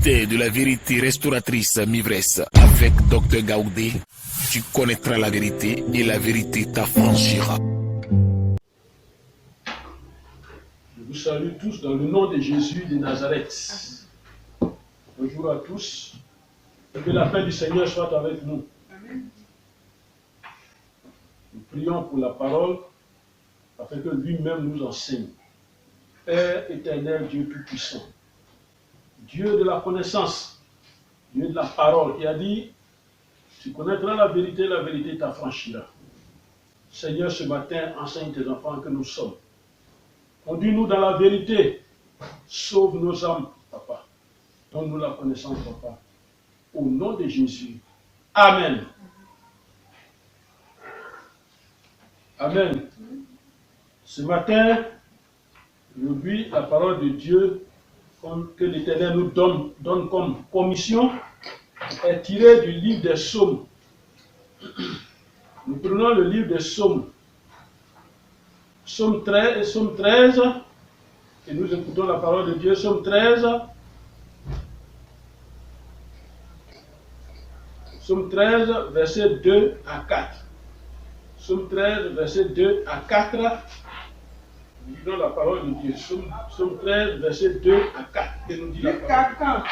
thé de la vérité restauratrice Mivresse avec Dr Gaoudé, tu connaîtras la vérité et la vérité t'affranchira. Je vous salue tous dans le nom de Jésus de Nazareth. Bonjour à tous. Que la paix du Seigneur soit avec nous. Amen. Nous prions pour la parole afin que lui-même nous enseigne. Père éternel, Dieu tout-puissant, Dieu de la connaissance, Dieu de la parole, qui a dit, tu connaîtras la vérité t'affranchira. Seigneur, ce matin, enseigne tes enfants que nous sommes. Conduis-nous dans la vérité. Sauve nos âmes, Papa. Donne-nous la connaissance, Papa. Au nom de Jésus. Amen. Amen. Ce matin, aujourd'hui, la parole de Dieu que l'Éternel nous donne comme commission est tirée du livre des Psaumes. Nous prenons le livre des Psaumes. Psaume 13, et nous écoutons la parole de Dieu. Psaume 13. Psaume 13, versets 2 à 4. Psaume 13, versets 2 à 4. Nous lisons la parole de Dieu. Psaume 13, versets 2 à 4. Et nous dit Jusqu'à quand,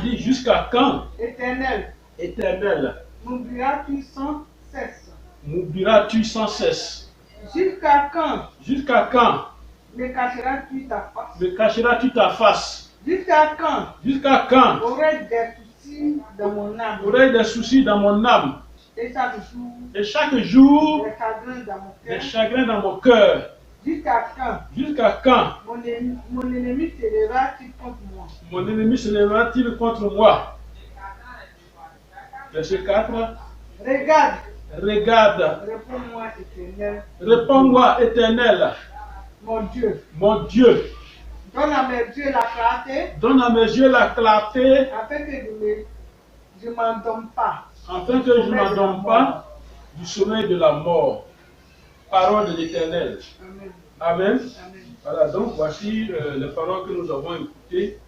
dit jusqu'à quand, Éternel, Éternel, m'oublieras-tu sans cesse? m'oublieras-tu sans cesse? Jusqu'à quand Jusqu'à quand me cacheras-tu ta face? me cacheras-tu ta face? Jusqu'à quand Jusqu'à quand aurais des soucis dans mon âme? aurais des soucis dans mon âme? Et chaque jour, Et chaque jour, des chagrins dans mon des cœur. chagrins dans mon cœur. Jusqu'à quand Jusqu'à quand mon ennemi se lèvera-t-il contre moi? mon ennemi se lèvera-t-il contre moi? Verset 4. Regarde, Regarde, réponds-moi, Éternel, réponds-moi, Éternel, mon Dieu. mon Dieu. Donne à mes yeux la clarté, Donne à mes yeux la clarté, afin que je ne m'endorme pas. afin que je ne m'endorme pas du sommeil de la mort. Parole de l'Éternel. Amen. Amen. Amen. Voilà, donc voici les paroles que nous avons écoutées,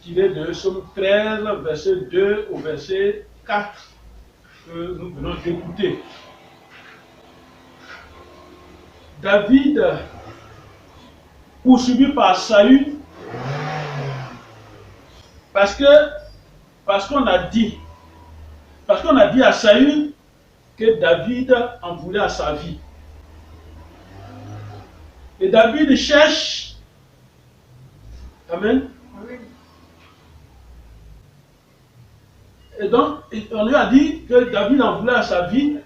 tirées de Psaume 13, verset 2 au verset 4, que nous venons d'écouter. David, poursuivi par Saül, parce qu'on a dit à Saül que David en voulait à sa vie. Et David cherche, amen. Amen. Et donc, on lui a dit que David en voulait à sa vie,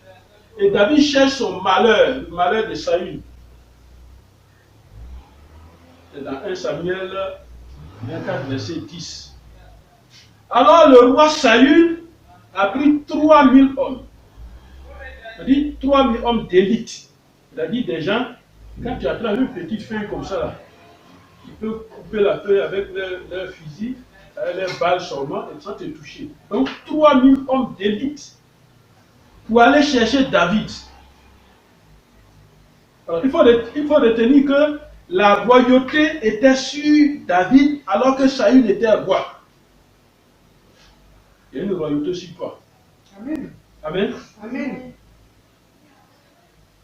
et David cherche son malheur, le malheur de Saül. C'est dans 1 Samuel 24, verset 10. Alors le roi Saül a pris 3000 hommes. Il dit 3000 hommes d'élite. Il a dit des gens, quand tu attrapes une petite feuille comme ça, là, tu peux couper la feuille avec leur fusil, avec leurs balles seulement, et sans te toucher. Donc 3000 hommes d'élite pour aller chercher David. Alors, il faut retenir que la royauté était sur David alors que Saül était roi. Il y a une royauté sur toi. Amen. Amen. Amen.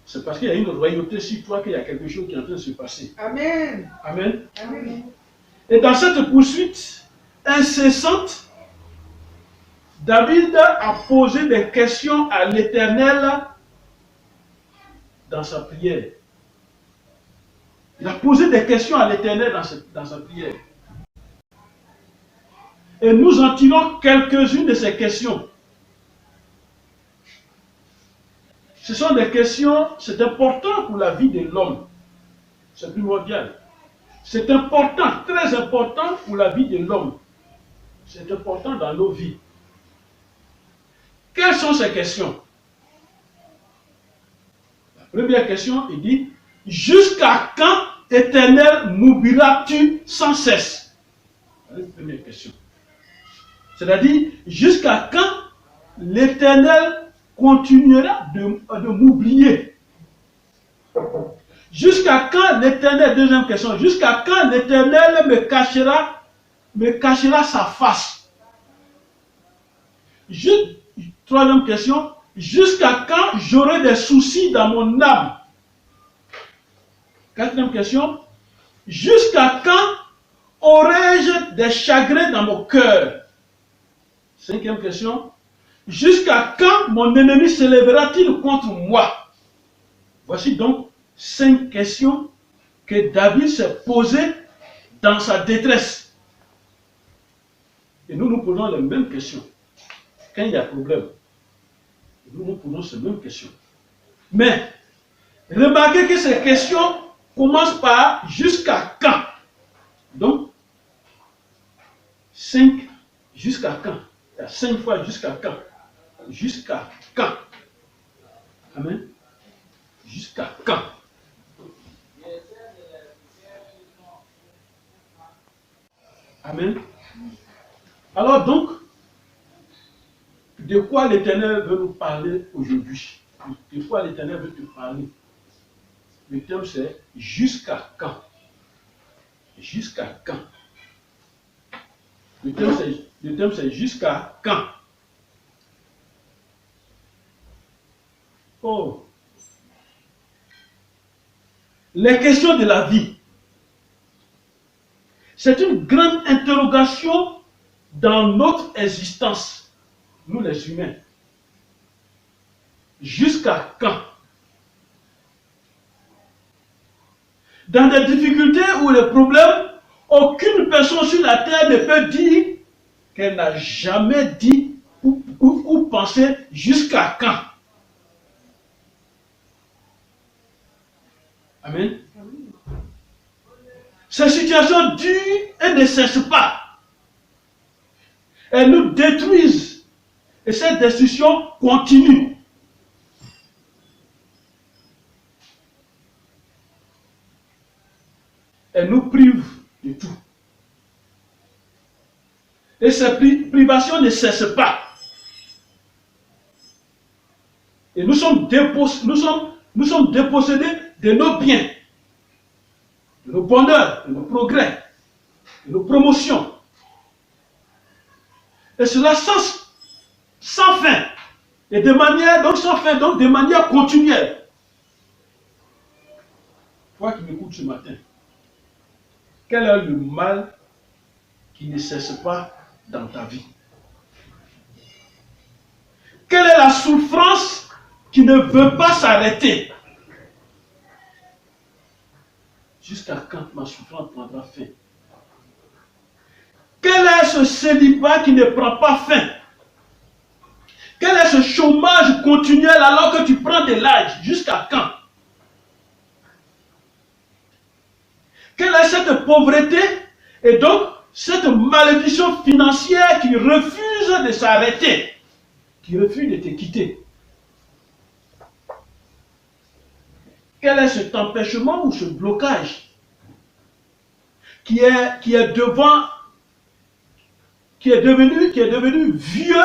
C'est parce qu'il y a une royauté sur toi qu'il y a quelque chose qui est en train de se passer. Amen. Amen. Amen. Et dans cette poursuite incessante, David a posé des questions à l'Éternel dans sa prière. Il a posé des questions à l'Éternel dans sa prière. Et nous en tirons quelques-unes de ces questions. Ce sont des questions, c'est important pour la vie de l'homme. C'est primordial. C'est important, très important pour la vie de l'homme. C'est important dans nos vies. Quelles sont ces questions? La première question, il dit, jusqu'à quand, Éternel, m'oublieras-tu sans cesse? C'est la première question. C'est-à-dire, jusqu'à quand l'Éternel continuera de m'oublier? Jusqu'à quand l'Éternel, deuxième question, jusqu'à quand l'Éternel me cachera me cachera sa face? Troisième question, jusqu'à quand j'aurai des soucis dans mon âme? Quatrième question, jusqu'à quand aurai-je des chagrins dans mon cœur? Cinquième question, jusqu'à quand mon ennemi s'élèvera-t-il contre moi? Voici donc 5 questions que David s'est posées dans sa détresse. Et nous nous posons les mêmes questions. Quand il y a problème, nous nous posons ces mêmes questions. Mais, remarquez que ces questions commencent par jusqu'à quand. Donc, 5 jusqu'à quand. Il y a 5 fois jusqu'à quand. Jusqu'à quand. Amen. Jusqu'à quand. Amen. Alors donc, de quoi l'Éternel veut nous parler aujourd'hui? De quoi l'Éternel veut te parler? Le thème c'est jusqu'à quand? Jusqu'à quand? Le thème c'est jusqu'à quand? Oh. Les questions de la vie. C'est une grande interrogation dans notre existence, nous les humains. Jusqu'à quand? Dans des difficultés ou des problèmes, aucune personne sur la terre ne peut dire qu'elle n'a jamais dit ou pensé jusqu'à quand. Amen. Ces situations durent et ne cessent pas. Elles nous détruisent. Et cette destruction continue. Elles nous privent de tout. Et ces privations ne cessent pas. Et nous sommes dépossédés de nos biens, de nos bonheurs, de nos progrès, de nos promotions. Et cela sans fin. Et de manière, donc sans fin, donc de manière continuelle. Toi qui m'écoutes ce matin, quel est le mal qui ne cesse pas dans ta vie? Quelle est la souffrance qui ne veut pas s'arrêter? Jusqu'à quand ma souffrance prendra fin? Quel est ce célibat qui ne prend pas fin? Quel est ce chômage continuel alors que tu prends de l'âge? Jusqu'à quand? Quelle est cette pauvreté et donc cette malédiction financière qui refuse de s'arrêter, qui refuse de te quitter? Quel est cet empêchement ou ce blocage qui est devenu vieux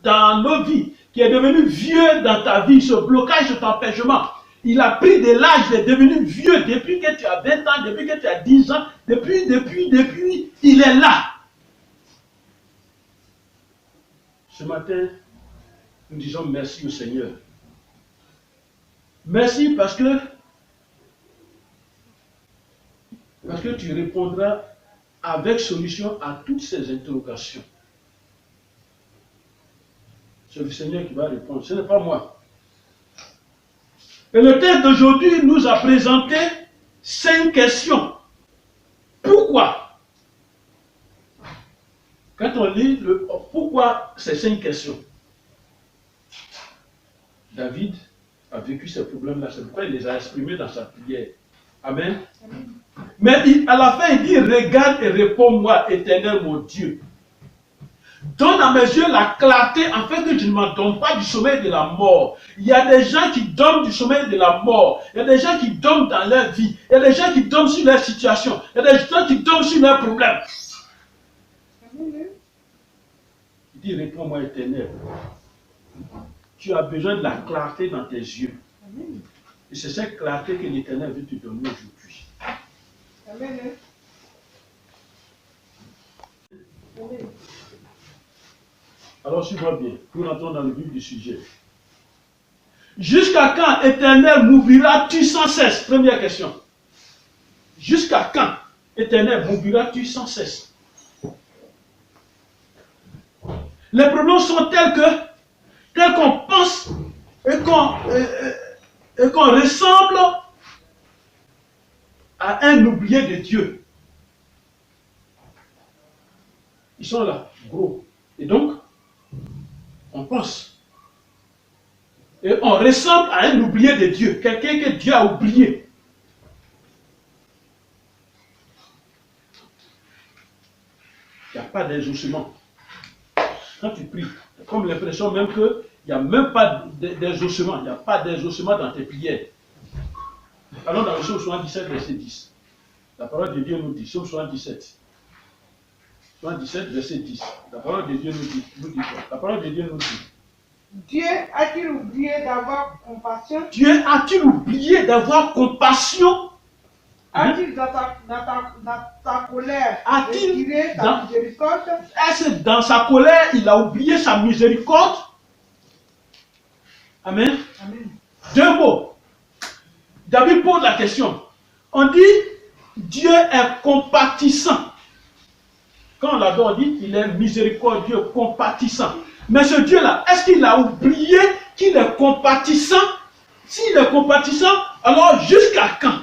dans nos vies, qui est devenu vieux dans ta vie, ce blocage, cet empêchement? Il a pris de l'âge, il est devenu vieux depuis que tu as 20 ans, depuis que tu as 10 ans, depuis, il est là. Ce matin, nous disons merci au Seigneur. Merci parce que tu répondras avec solution à toutes ces interrogations. C'est le Seigneur qui va répondre, ce n'est pas moi. Et le texte d'aujourd'hui nous a présenté 5 questions. Pourquoi? Quand on lit pourquoi ces 5 questions, David a vécu ces problèmes-là, c'est pourquoi il les a exprimés dans sa prière. Amen. Amen. Mais à la fin, il dit, regarde et réponds-moi, Éternel mon Dieu. Donne à mes yeux la clarté afin que je ne m'endorme pas du sommeil de la mort. Il y a des gens qui dorment du sommeil de la mort. Il y a des gens qui dorment dans leur vie. Il y a des gens qui dorment sur leur situation. Il y a des gens qui dorment sur leurs problèmes. Il dit, réponds-moi, Éternel. Tu as besoin de la clarté dans tes yeux. Et c'est cette clarté que l'Éternel veut te donner aujourd'hui. Alors, suis-moi bien, nous rentrons dans le vif du sujet. Jusqu'à quand, Éternel, m'oublieras-tu sans cesse? Première question. Jusqu'à quand, Éternel, m'oublieras-tu sans cesse? Les problèmes sont tels qu'on pense et qu'on ressemble à un oublié de Dieu. Ils sont là, gros. Et donc, on pense. Et on ressemble à un oublié de Dieu, quelqu'un que Dieu a oublié. Il n'y a pas d'exaucement. Quand tu pries, comme l'impression même qu'il n'y a même pas d'exaucement, il n'y a pas d'exaucement dans tes prières. Allons dans le psaume 77, verset 10. La parole de Dieu nous dit, psaume 77. 77, verset 10. La parole de Dieu nous dit quoi? La parole de Dieu nous dit. Dieu a-t-il oublié d'avoir compassion? Dieu a-t-il oublié d'avoir compassion? A-t-il dans ta colère A-t-il retiré ta miséricorde? Est-ce que dans sa colère, il a oublié sa miséricorde? Amen. Amen. Deux mots. David pose la question. On dit, Dieu est compatissant. Quand on l'adore, on dit qu'il est miséricordieux, compatissant. Mais ce Dieu-là, est-ce qu'il a oublié qu'il est compatissant? S'il est compatissant, alors jusqu'à quand?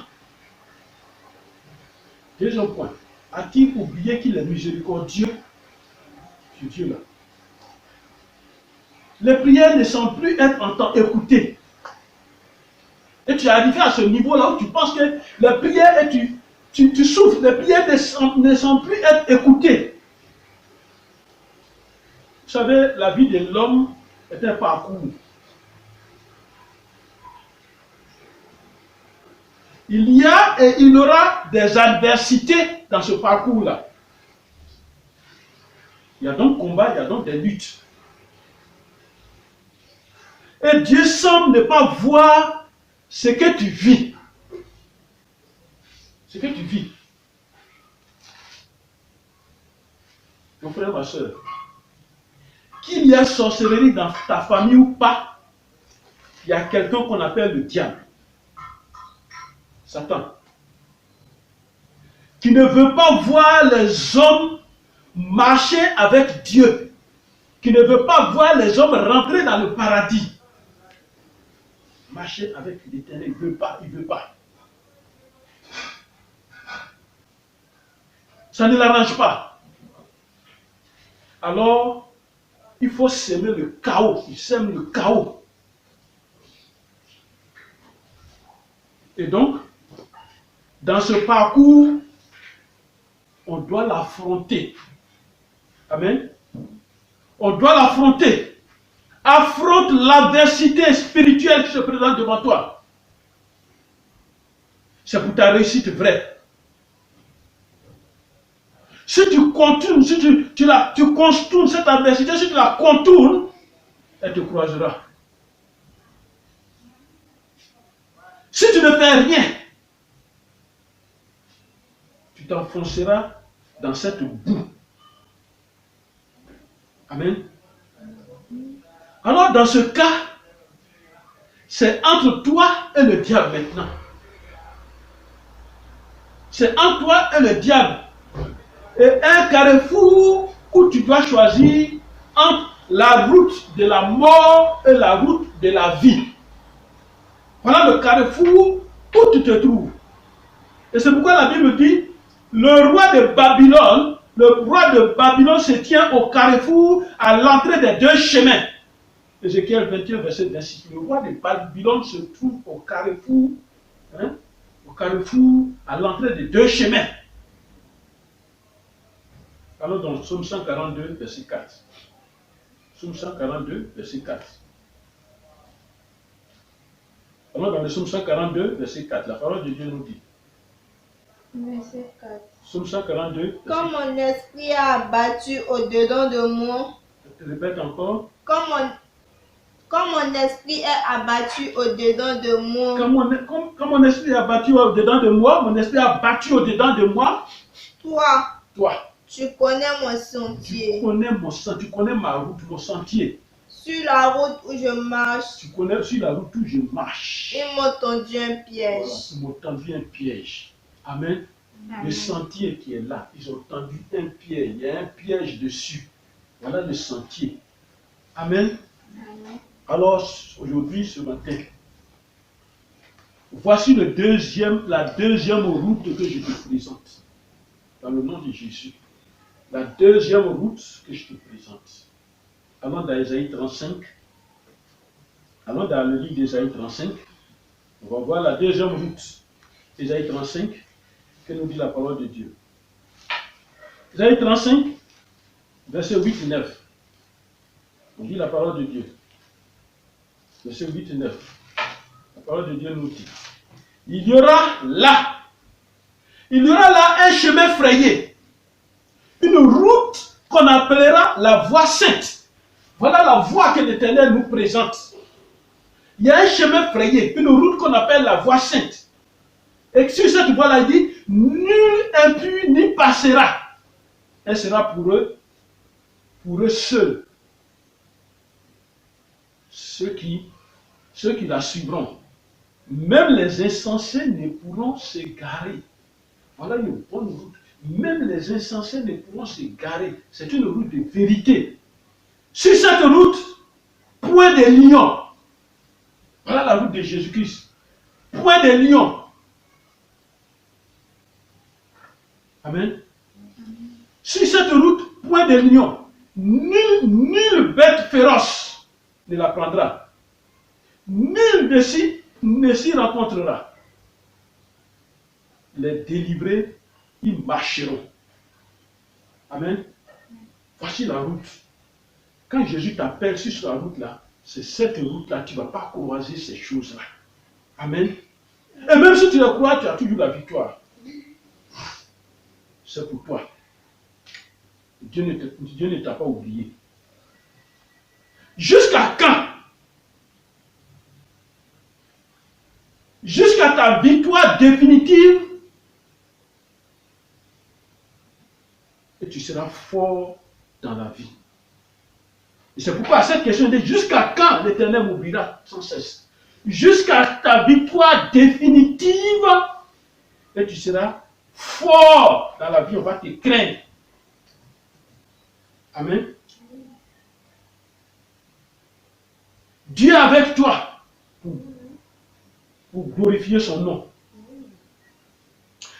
Deuxième point. A-t-il oublié qu'il est miséricordieux? Ce Dieu-là. Les prières ne semblent plus être en temps écoutées. Et tu es arrivé à ce niveau-là où tu penses que les prières, et tu souffres, les prières ne semblent plus être écoutées. Vous savez, la vie de l'homme est un parcours. Il y a et il y aura des adversités dans ce parcours-là. Il y a donc combat, il y a donc des luttes. Et Dieu semble ne pas voir ce que tu vis. Ce que tu vis. Mon frère, ma soeur, qu'il y ait sorcellerie dans ta famille ou pas, il y a quelqu'un qu'on appelle le diable. Satan. Qui ne veut pas voir les hommes marcher avec Dieu. Qui ne veut pas voir les hommes rentrer dans le paradis. Marcher avec l'Éternel, il ne veut pas, il ne veut pas. Ça ne l'arrange pas. Alors, il faut s'aimer le chaos. Il sème le chaos. Et donc, dans ce parcours, on doit l'affronter. Amen. On doit l'affronter. Affronte l'adversité spirituelle qui se présente devant toi. C'est pour ta réussite vraie. Si tu contournes, si tu contournes cette adversité, si tu la contournes, elle te croisera. Si tu ne fais rien, tu t'enfonceras dans cette boue. Amen. Alors dans ce cas, c'est entre toi et le diable maintenant. C'est entre toi et le diable. Et un carrefour où tu dois choisir entre la route de la mort et la route de la vie. Voilà le carrefour où tu te trouves. Et c'est pourquoi la Bible dit, le roi de Babylone se tient au carrefour à l'entrée des deux chemins. Ézéchiel 21, verset 26. Le roi de Babylone se trouve au carrefour, à l'entrée des deux chemins. Alors dans Psaume 142, verset 4. Psaume 142, verset 4. Alors dans le Psaume 142, verset 4, la parole de Dieu nous dit. Verset 4. Psaume 142, verset 4. Comme mon esprit a abattu au-dedans de moi. Répète encore. Comme mon esprit est abattu au-dedans de moi. Comme mon esprit est abattu au-dedans de moi, mon esprit est abattu au-dedans de moi. Toi. Tu connais mon Tu sentier. connais tu connais ma route, mon sentier. Sur la route où je marche, Tu connais sur la route où je marche. ils m'ont tendu un Voilà, piège. ils m'ont tendu un piège. Amen. Le sentier qui est là, ils ont tendu un piège. Il y a un piège dessus. Voilà le sentier. Amen. Alors, aujourd'hui, ce matin, voici la deuxième route que je te présente. Dans le nom de Jésus. La deuxième route que je te présente. Allons dans Ésaïe 35. Allons dans le livre d'Ésaïe 35. On va voir la deuxième route. Ésaïe 35. Que nous dit la parole de Dieu. Ésaïe 35, versets 8 et 9. On dit la parole de Dieu. Versets 8 et 9. La parole de Dieu nous dit. Il y aura là un chemin frayé. Une route qu'on appellera la voie sainte. Voilà la voie que l'Éternel nous présente. Il y a un chemin frayé, une route qu'on appelle la voie sainte. Et sur cette voie-là, il dit, nul impur n'y passera. Elle sera pour eux seuls. Ceux qui la suivront. Même les insensés ne pourront s'égarer. Voilà une bonne route. Même les insensés ne pourront s'égarer. C'est une route de vérité. Sur cette route, point de lion. Voilà la route de Jésus-Christ. Point de lion. Amen. Sur cette route, point de lion. Nulle bête féroce ne la prendra. Nul ne s'y rencontrera. Les délivrés, ils marcheront. Amen. Voici la route. Quand Jésus t'appelle sur la route-là, c'est cette route-là, tu ne vas pas croiser ces choses-là. Amen. Et même si tu le crois, tu as toujours la victoire. C'est pour toi. Dieu ne t'a pas oublié. Jusqu'à quand? Jusqu'à ta victoire définitive. Et tu seras fort dans la vie. Et c'est pourquoi cette question dit jusqu'à quand l'Éternel m'oubliera sans cesse? Jusqu'à ta victoire définitive. Et tu seras fort dans la vie, on va te craindre. Amen. Dieu est avec toi pour glorifier son nom.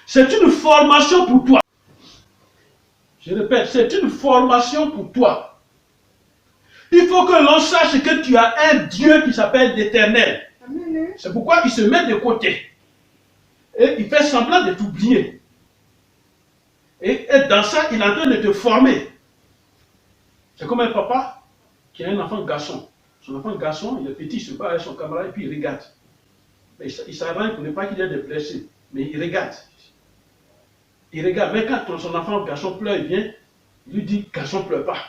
C'est une formation pour toi. Je répète, c'est une formation pour toi. Il faut que l'on sache que tu as un Dieu qui s'appelle l'Éternel. C'est pourquoi il se met de côté. Et il fait semblant de t'oublier. Et dans ça, il est en train de te former. C'est comme un papa qui a un enfant garçon. Son enfant garçon, il est petit, il se bat avec son camarade et puis il regarde. Mais il s'arrange pour ne pas qu'il y ait de blessés. Mais il regarde. Il regarde. Mais quand son enfant garçon pleure, il vient, il lui dit, garçon, pleure pas.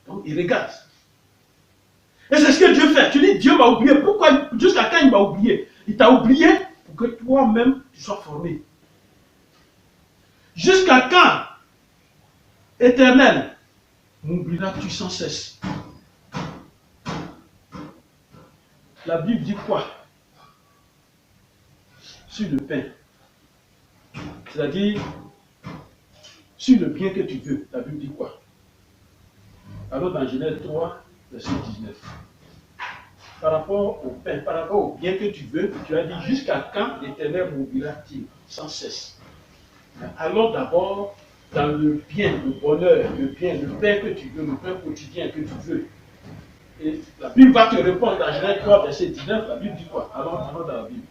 Donc il regarde. Et c'est ce que Dieu fait. Tu dis, Dieu m'a oublié. Pourquoi? Jusqu'à quand il m'a oublié? Il t'a oublié pour que toi-même, tu sois formé. Jusqu'à quand, Éternel, m'oublieras-tu sans cesse? La Bible dit quoi? Sur le pain. C'est-à-dire, sur le bien que tu veux. La Bible dit quoi? Alors dans Genèse 3, verset 19. Par rapport au pain, par rapport au bien que tu veux, tu as dit jusqu'à quand l'Éternel m'oubliera-t-il sans cesse? Allons d'abord dans le bien, le bonheur, le bien, le pain que tu veux, le pain quotidien que tu veux. Et la Bible va te répondre dans Genèse 3, verset 19. La Bible dit quoi? Allons dans la Bible.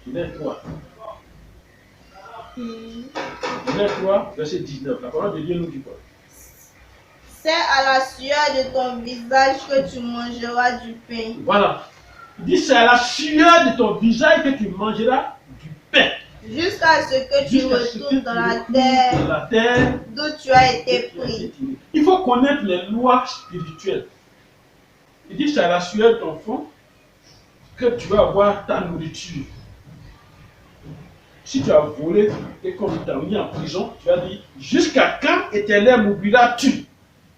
Genèse 3. Genèse 3, verset 19. La parole de Dieu nous dit quoi? C'est à la sueur de ton visage que tu mangeras du pain. Voilà. Il dit c'est à la sueur de ton visage que tu mangeras du pain. Jusqu'à ce que tu retournes dans la terre d'où tu as été pris. Il faut connaître les lois spirituelles. Il dit c'est à la sueur de ton front que tu vas avoir ta nourriture. Si tu as volé et qu'on t'a mis en prison, tu as dit, jusqu'à quand Éternel m'oublieras-tu?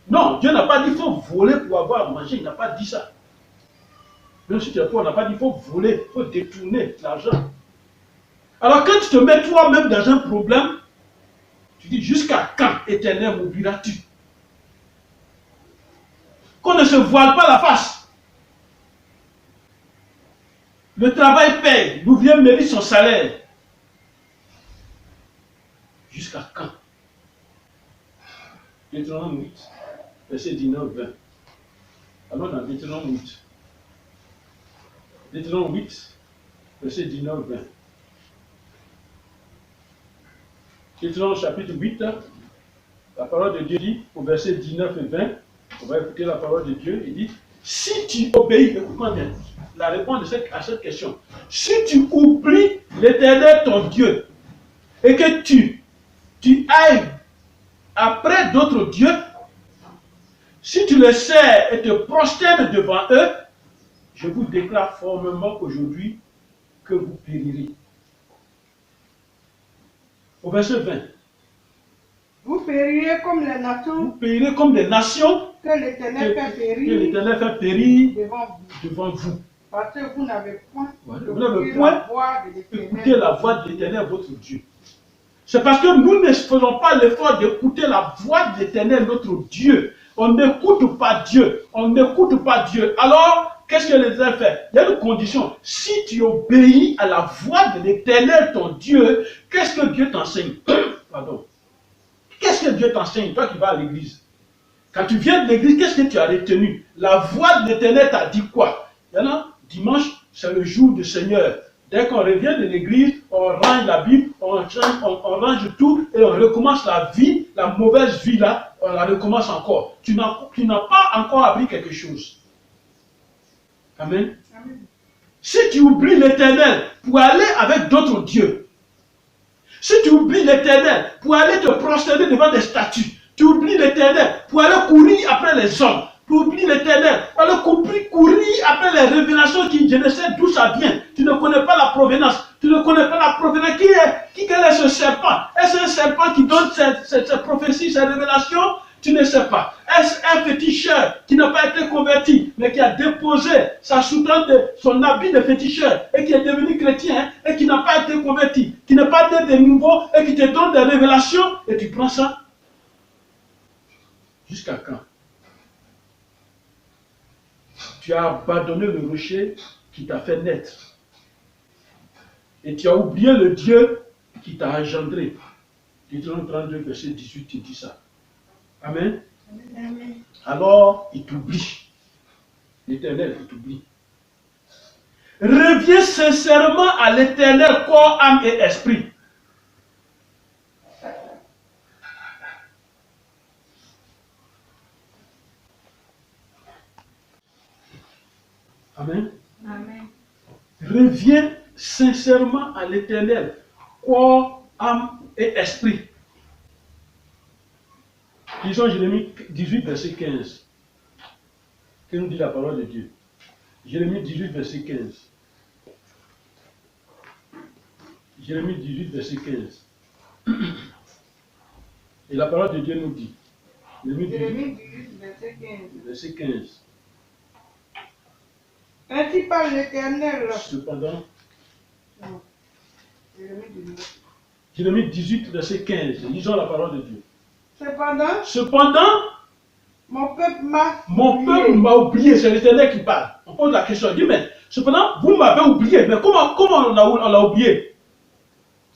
Non, Dieu n'a pas dit qu'il faut voler pour avoir à manger, il n'a pas dit ça. Même si tu es pauvre, on n'a pas dit qu'il faut voler, il faut détourner l'argent. Alors quand tu te mets toi-même dans un problème, tu dis, jusqu'à quand Éternel m'oublieras-tu? Qu'on ne se voile pas la face. Le travail paye, l'ouvrier mérite son salaire. Jusqu'à quand? Deutéronome 8, verset 19-20. Allons dans Deutéronome 8. Deutéronome 8, verset 19-20. Deutéronome chapitre 8, la parole de Dieu dit, au verset 19 et 20, on va écouter la parole de Dieu, il dit, si tu obéis, écoute-moi bien, la réponse à cette question, si tu oublies l'Éternel ton Dieu, et que tu ailles après d'autres dieux, si tu les sers et te prosternes devant eux, je vous déclare formellement aujourd'hui que vous périrez. Au verset 20. Vous périrez comme les nations. Vous périrez comme des nations que l'Éternel fait périr devant vous. Parce que vous n'avez point écouté la voix de l'Éternel, votre Dieu. C'est parce que nous ne faisons pas l'effort d'écouter la voix de l'Éternel, notre Dieu. On n'écoute pas Dieu. On n'écoute pas Dieu. Alors, qu'est-ce que l'Éternel fait? Il y a une condition. Si tu obéis à la voix de l'Éternel, ton Dieu, qu'est-ce que Dieu t'enseigne? Pardon. Qu'est-ce que Dieu t'enseigne, toi qui vas à l'église? Quand tu viens de l'église, qu'est-ce que tu as retenu? La voix de l'Éternel t'a dit quoi? Il y en a, dimanche, c'est le jour du Seigneur. Dès qu'on revient de l'église, on range la Bible, on range tout et on recommence la vie, la mauvaise vie là, on la recommence encore. Tu n'as pas encore appris quelque chose. Amen. Amen. Si tu oublies l'Éternel pour aller avec d'autres dieux, si tu oublies l'Éternel pour aller te prosterner devant des statues, tu oublies l'Éternel pour aller courir après les hommes, tu oublies l'Éternel pour aller courir après les révélations qui, je ne sais d'où ça vient. Tu ne connais pas la provenance. Tu ne connais pas la provenance. Quel est ce serpent? Est-ce un serpent qui donne cette prophétie, ces révélations? Tu ne sais pas. Est-ce un féticheur qui n'a pas été converti, mais qui a déposé sa soutane de son habit de féticheur et qui est devenu chrétien et qui n'a pas été converti, qui n'a pas été de nouveau et qui te donne des révélations et tu prends ça? Jusqu'à quand? Tu as abandonné le rocher qui t'a fait naître. Et tu as oublié le Dieu qui t'a engendré. Deutéronome 32, verset 18, tu dis ça. Amen. Amen. Alors, il t'oublie. L'Éternel, il t'oublie. Reviens sincèrement à l'Éternel, corps, âme et esprit. Amen. Amen. Reviens sincèrement à l'Éternel, corps, âme et esprit. Lisons Jérémie 18, verset 15. Que nous dit la parole de Dieu? Jérémie 18, verset 15. Jérémie 18, verset 15. Et la parole de Dieu nous dit. Jérémie 18, verset 15. Verset 15. Ainsi parle l'Éternel. Cependant, Non. Jérémie 18, verset 15. Lisons la parole de Dieu. Cependant, mon peuple m'a oublié. C'est l'Éternel qui parle. On pose la question. Il dit, mais cependant, vous m'avez oublié. Mais comment on l'a oublié?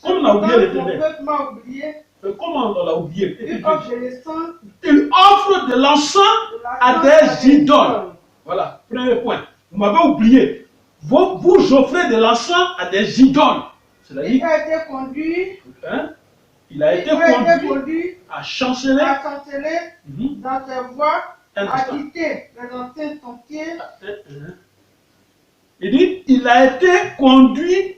Comment on a oublié l'Éternel? Mon peuple m'a oublié. Comment on l'a oublié? Il offre de l'encens. Il offre de l'encens à des idoles. Voilà, premier point. Vous m'avez oublié. Vous offrez de l'encens à des idoles. C'est-à-dire, Il a été conduit. Il a été conduit à chanceler dans ses voies, à quitter les anciens sentiers. Il dit, il a été conduit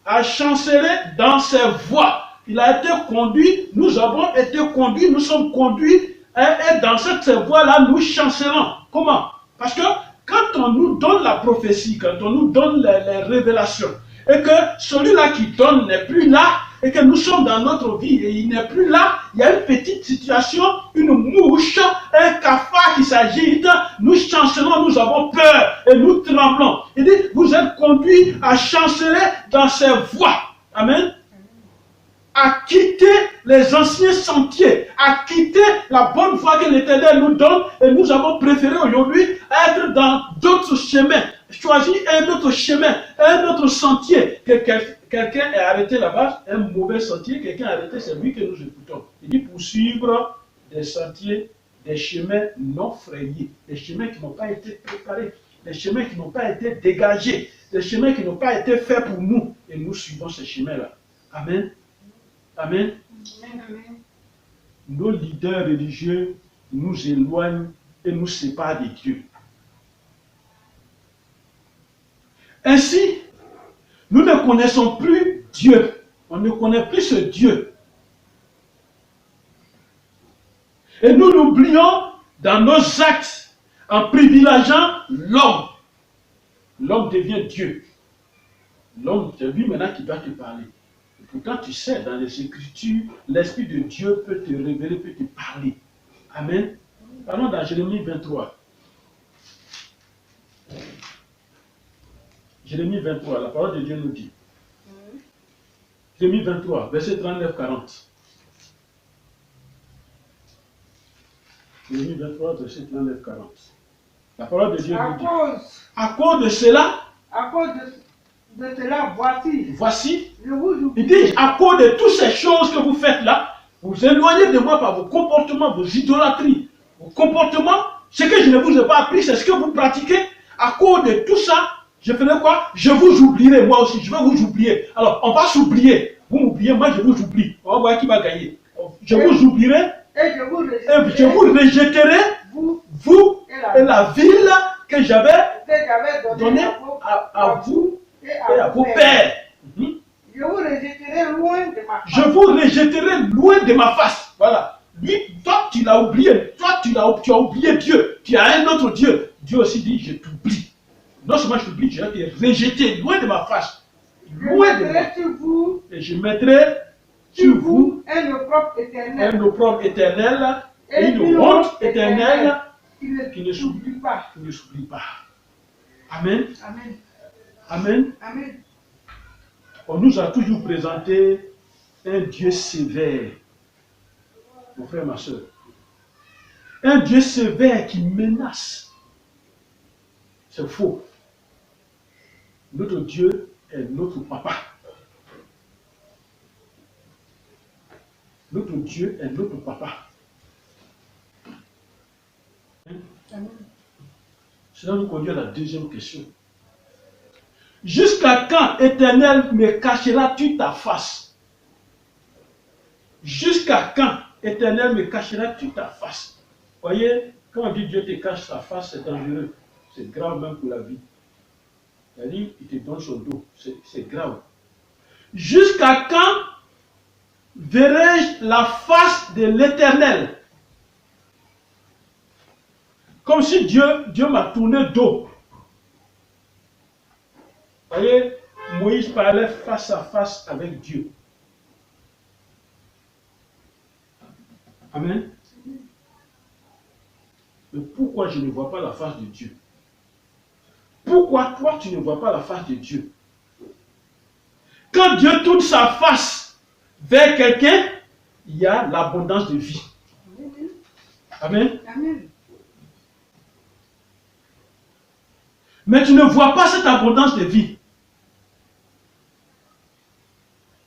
à chanceler dans ses voies. Il a été conduit, nous avons été conduits, nous sommes conduits, et dans cette voie-là, nous chancelons. Comment? Parce que quand on nous donne la prophétie, quand on nous donne les révélations, et que celui-là qui donne n'est plus là, et que nous sommes dans notre vie et il n'est plus là, il y a une petite situation, une mouche, un cafard qui s'agite, nous chancelons, nous avons peur et nous tremblons. Il dit, vous êtes conduits à chanceler dans ces voies. Amen. À quitter les anciens sentiers, à quitter la bonne voie que l'Éternel nous donne, et nous avons préféré aujourd'hui être dans d'autres chemins, choisir un autre chemin, un autre sentier. Quelqu'un est arrêté là-bas, un mauvais sentier, quelqu'un est arrêté, c'est lui que nous écoutons. Il dit poursuivre des sentiers, des chemins non frayés, des chemins qui n'ont pas été préparés, des chemins qui n'ont pas été dégagés, des chemins qui n'ont pas été faits pour nous, et nous suivons ces chemins-là. Amen. Amen. Amen. Nos leaders religieux nous éloignent et nous séparent de Dieu. Ainsi, nous ne connaissons plus Dieu. On ne connaît plus ce Dieu. Et nous l'oublions dans nos actes en privilégiant l'homme. L'homme devient Dieu. L'homme, c'est lui maintenant qui va te parler. Pourtant, tu sais, dans les Écritures, l'Esprit de Dieu peut te révéler, peut te parler. Amen. Parlons dans Jérémie 23. Jérémie 23, la parole de Dieu nous dit. Jérémie 23, verset 39-40. Jérémie 23, verset 39-40. La parole de Dieu nous dit. À cause de cela, à cause de cela, voici, il dit, à cause de toutes ces choses que vous faites là, vous éloignez de moi par vos comportements, vos idolâtries, vos comportements, ce que je ne vous ai pas appris, c'est ce que vous pratiquez. À cause de tout ça, je ferai quoi? Je vous oublierai, moi aussi, je vais vous oublier. Alors, on va s'oublier. Vous m'oubliez, moi je vous oublie. On va voir qui va gagner. Je vous oublierai et je vous rejetterai, vous et la ville que j'avais donnée à vous et à vos pères. Je vous rejetterai loin de ma face. Je vous rejetterai loin de ma face. Voilà. Lui, toi, tu l'as oublié. Toi, tu as oublié Dieu. Tu as un autre Dieu. Dieu aussi dit, je t'oublie. Non seulement je t'oublie, je vais te rejeter loin de ma face. Loin de moi. Et je mettrai sur vous un opprobre éternel et une honte éternelle qui ne s'oublie pas. Amen. Amen. Amen. Amen. On nous a toujours présenté un Dieu sévère, mon frère, ma soeur. Un Dieu sévère qui menace. C'est faux. Notre Dieu est notre papa. Notre Dieu est notre papa. Cela nous conduit à la deuxième question. Jusqu'à quand, Éternel, me cacheras-tu ta face? Jusqu'à quand, Éternel, me cacheras-tu ta face? Voyez, quand on dit Dieu te cache sa face, c'est dangereux. C'est grave même pour la vie. C'est-à-dire, il te donne son dos. C'est grave. Jusqu'à quand verrai-je la face de l'Éternel? Comme si Dieu m'a tourné dos. Vous voyez, Moïse parlait face à face avec Dieu. Amen. Mais pourquoi je ne vois pas la face de Dieu? Pourquoi toi tu ne vois pas la face de Dieu? Quand Dieu tourne sa face vers quelqu'un, il y a l'abondance de vie. Amen. Amen. Mais tu ne vois pas cette abondance de vie.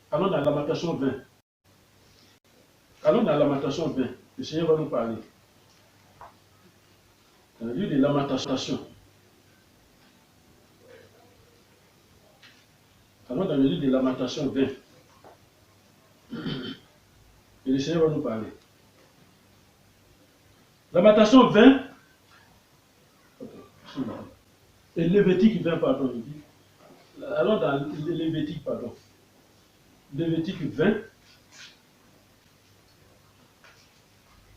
Allons dans Lamentation 20. Allons dans Lamentation 20. Le Seigneur va nous parler. Dans le livre de Lamentation. Allons dans le livre de Lamentation 20. Et le Seigneur va nous parler. Lamentation 20. Et Lévitique 20, pardon. Allons dans Lévitique, pardon. Lévitique 20.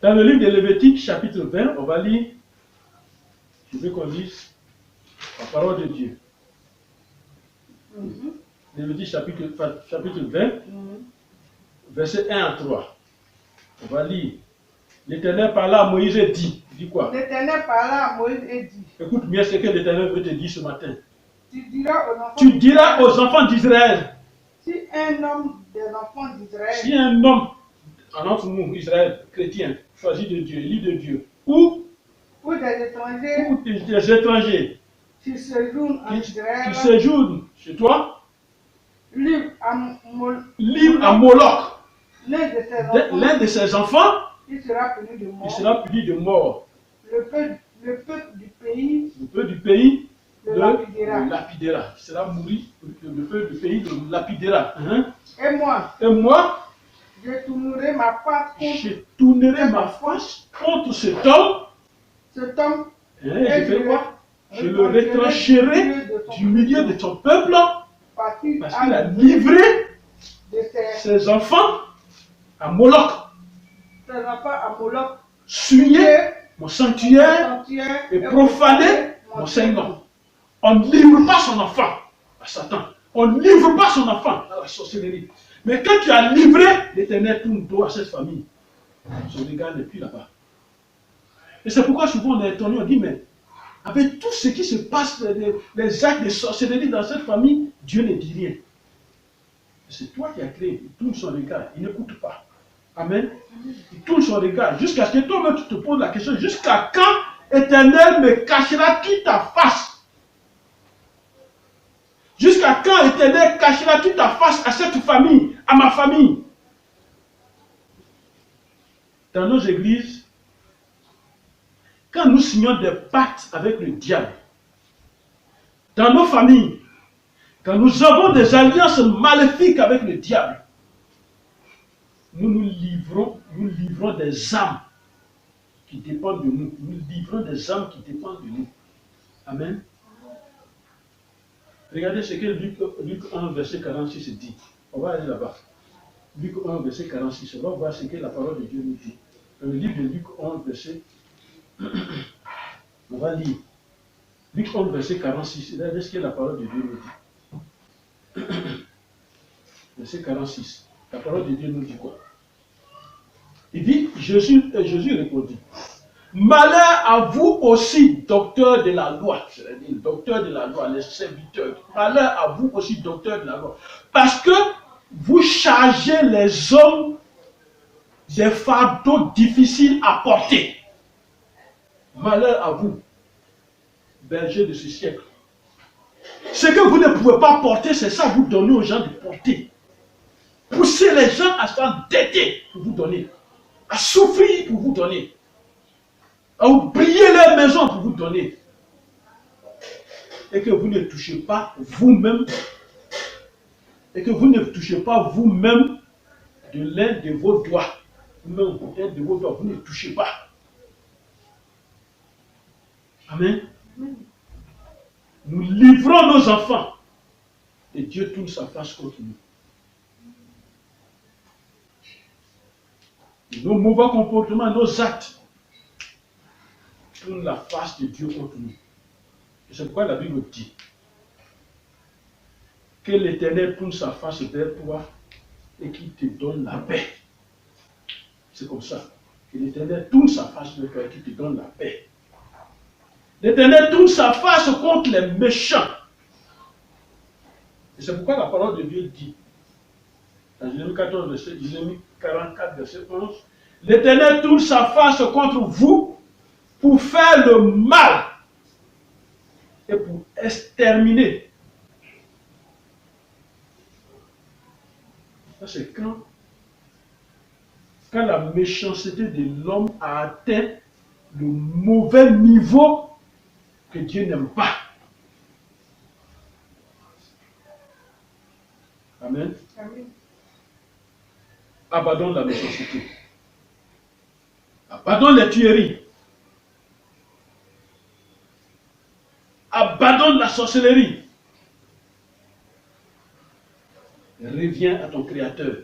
Dans le livre de Lévitique, chapitre 20, on va lire, je veux qu'on lise la parole de Dieu. Lévitique chapitre 20, verset 1 à 3. On va lire. L'Éternel parla à Moïse et dit. Dit quoi? L'Éternel parla à Moïse et dit. Écoute bien ce que l'Éternel veut te dire ce matin. Tu diras aux enfants d'Israël. Si un homme des enfants d'Israël. Si un homme, en entre nous, Israël, chrétien, choisi de Dieu, élu de Dieu, ou des étrangers qui séjournent en Israël, qui séjournent chez toi, libre à Moloch, l'un de ses enfants, il sera puni de mort. Il sera puni de mort. Le peuple du pays le lapidera. Il sera mouru. Le peuple du pays le lapidera. Et moi, je tournerai ma face contre cet homme. Cet homme. Je fais quoi? Je le retrancherai du milieu de ton peuple parce qu'il a livré ses enfants à Moloch. Souillé mon sanctuaire et profané mon Seigneur. On ne livre pas son enfant à Satan. On ne livre pas son enfant à la sorcellerie. Mais quand tu as livré, l'Éternel tourne dos à cette famille. Son regard n'est plus là-bas. Et c'est pourquoi souvent on est étonné, on dit, mais avec tout ce qui se passe, les actes de sorcellerie dans cette famille, Dieu ne dit rien. C'est toi qui as créé. Il tourne son regard, il n'écoute pas. Amen. Il tourne son regard jusqu'à ce que toi-même tu te poses la question, jusqu'à quand Éternel me cachera-t-il ta face? Jusqu'à quand Éternel cachera-t-il ta face à cette famille, à ma famille? Dans nos églises, quand nous signons des pactes avec le diable, dans nos familles, quand nous avons des alliances maléfiques avec le diable, nous livrons des âmes qui dépendent de nous. Nous livrons des âmes qui dépendent de nous. Amen. Regardez ce que Luc 1, verset 46 dit. On va aller là-bas. Luc 1, verset 46. On va voir ce que la parole de Dieu nous dit. Dans le livre de Luc 1, verset... On va lire. Luc 1, verset 46. Regardez ce que la parole de Dieu nous dit. Verset 46. La parole de Dieu nous dit quoi? Il dit, Jésus répondit, malheur à vous aussi, docteurs de la loi, c'est-à-dire docteurs de la loi, les serviteurs, malheur à vous aussi, docteurs de la loi, parce que vous chargez les hommes des fardeaux difficiles à porter. Malheur à vous, bergers de ce siècle. Ce que vous ne pouvez pas porter, c'est ça, vous donnez aux gens de porter. Poussez les gens à s'endetter pour vous donner, à souffrir pour vous donner, à oublier leur maison pour vous donner. Et que vous ne touchez pas vous-même, de l'un de vos doigts. Vous ne touchez pas. Amen. Nous livrons nos enfants et Dieu tourne sa face contre nous. Nos mauvais comportements, nos actes tournent la face de Dieu contre nous. Et c'est pourquoi la Bible dit que l'Éternel tourne sa face vers toi et qu'il te donne la paix. C'est comme ça. Que l'Éternel tourne sa face vers toi et qu'il te donne la paix. L'Éternel tourne sa face contre les méchants. Et c'est pourquoi la parole de Dieu dit, dans Jérémie 44, verset 11, l'Éternel tourne sa face contre vous pour faire le mal et pour exterminer. Ça c'est quand la méchanceté de l'homme a atteint le mauvais niveau que Dieu n'aime pas. Amen. Amen. Abandonne la méchanceté. Abandonne les tueries. Abandonne la sorcellerie. Reviens à ton Créateur.